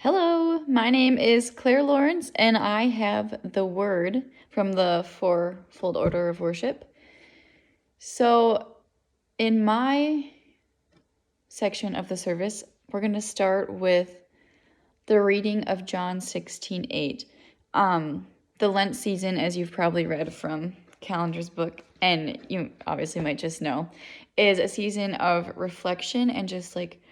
Hello, my name is Claire Lawrence, and I have the word from the Fourfold Order of Worship. So, in my section of the service, we're going to start with the reading of John 16:8. The Lent season, as you've probably read from Calendar's book, and you obviously might just know, is a season of reflection and just like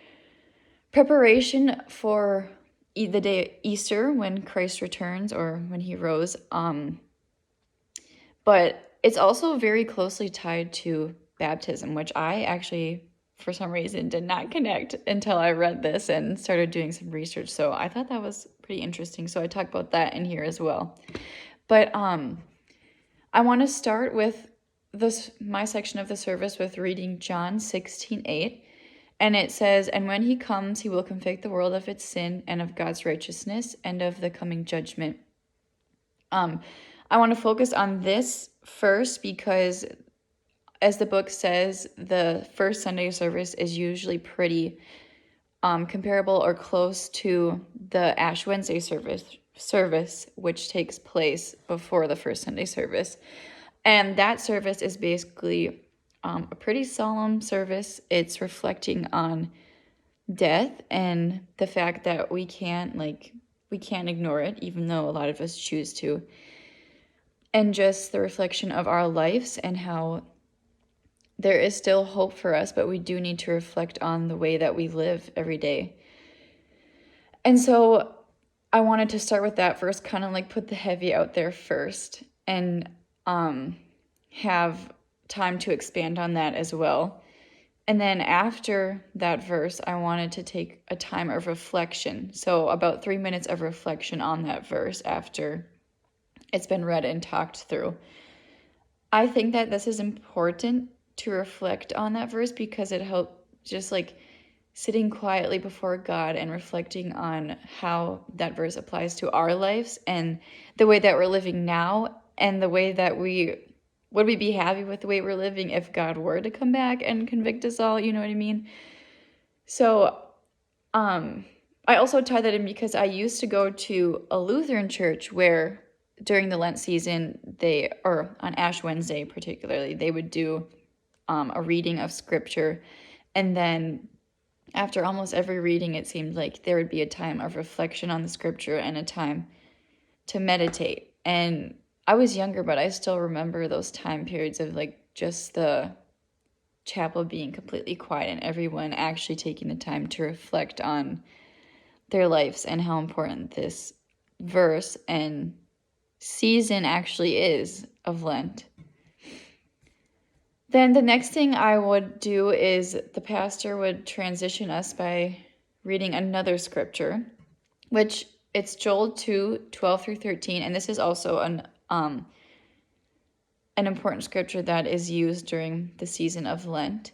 preparation for the day Easter when Christ returns or when he rose. But it's also very closely tied to baptism, which I actually, for some reason, did not connect until I read this and started doing some research. So I thought that was pretty interesting. So I talk about that in here as well. But I want to start with my section of the service with reading John 16:8. And it says, "And when he comes, he will convict the world of its sin and of God's righteousness and of the coming judgment." I want to focus on this first because, as the book says, the first Sunday service is usually pretty comparable or close to the Ash Wednesday service, which takes place before the first Sunday service. And that service is basically a pretty solemn service. It's reflecting on death and the fact that we can't ignore it, even though a lot of us choose to. And just the reflection of our lives and how there is still hope for us, but we do need to reflect on the way that we live every day. And so I wanted to start with that first, kind of like put the heavy out there first, and have time to expand on that as well. And then after that verse, I wanted to take a time of reflection. So about 3 minutes of reflection on that verse after it's been read and talked through. I think that this is important to reflect on that verse because it helps just like sitting quietly before God and reflecting on how that verse applies to our lives and the way that we're living now and the way that would we be happy with the way we're living if God were to come back and convict us all? You know what I mean? So, I also tie that in because I used to go to a Lutheran church where during the Lent season, or on Ash Wednesday particularly, they would do a reading of scripture. And then after almost every reading, it seemed like there would be a time of reflection on the scripture and a time to meditate. And I was younger, but I still remember those time periods of like just the chapel being completely quiet and everyone actually taking the time to reflect on their lives and how important this verse and season actually is of Lent. Then the next thing I would do is the pastor would transition us by reading another scripture, which it's Joel 2:12-13, and this is also an important scripture that is used during the season of Lent.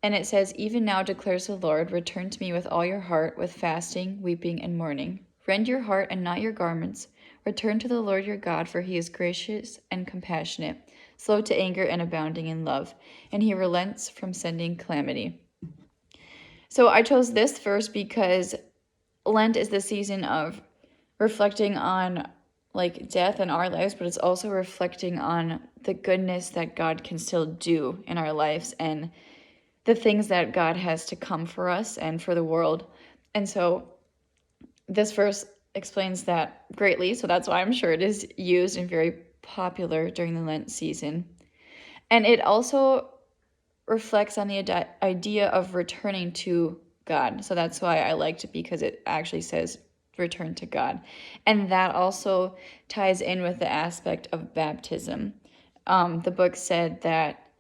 And it says, "Even now declares the Lord, return to me with all your heart, with fasting, weeping, and mourning. Rend your heart and not your garments. Return to the Lord your God, for he is gracious and compassionate, slow to anger and abounding in love, and he relents from sending calamity." So I chose this verse because Lent is the season of reflecting on like death in our lives, but it's also reflecting on the goodness that God can still do in our lives and the things that God has to come for us and for the world. And so this verse explains that greatly. So that's why I'm sure it is used and very popular during the Lent season. And it also reflects on the idea of returning to God. So that's why I liked it, because it actually says return to God. And that also ties in with the aspect of baptism. The book said that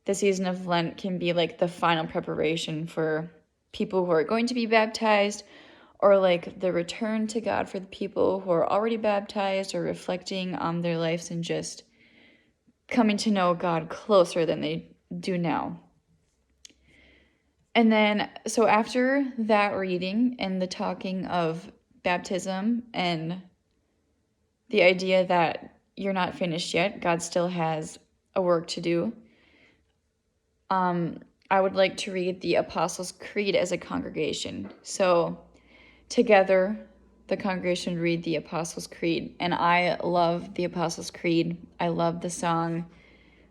the season of Lent can be like the final preparation for people who are going to be baptized, or like the return to God for the people who are already baptized, or reflecting on their lives and just coming to know God closer than they do now. And then, so after that reading and the talking of baptism and the idea that you're not finished yet, God still has a work to do, I would like to read the Apostles' Creed as a congregation. So together, the congregation would read the Apostles' Creed. And I love the Apostles' Creed. I love the song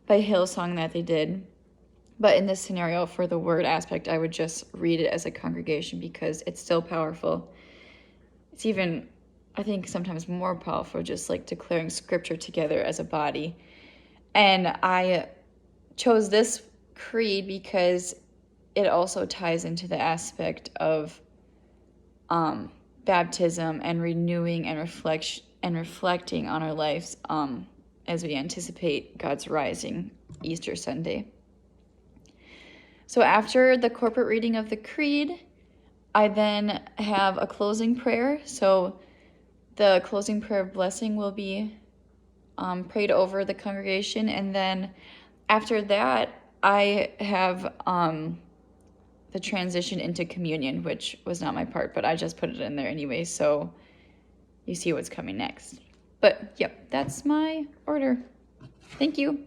by Hillsong that they did. But in this scenario, for the word aspect, I would just read it as a congregation because it's still powerful. It's even, I think, sometimes more powerful just like declaring scripture together as a body. And I chose this creed because it also ties into the aspect of baptism and renewing and reflecting on our lives as we anticipate God's rising Easter Sunday. So after the corporate reading of the creed, I then have a closing prayer. So the closing prayer of blessing will be prayed over the congregation. And then after that, I have the transition into communion, which was not my part, but I just put it in there anyway. So you see what's coming next. But yep, that's my order. Thank you.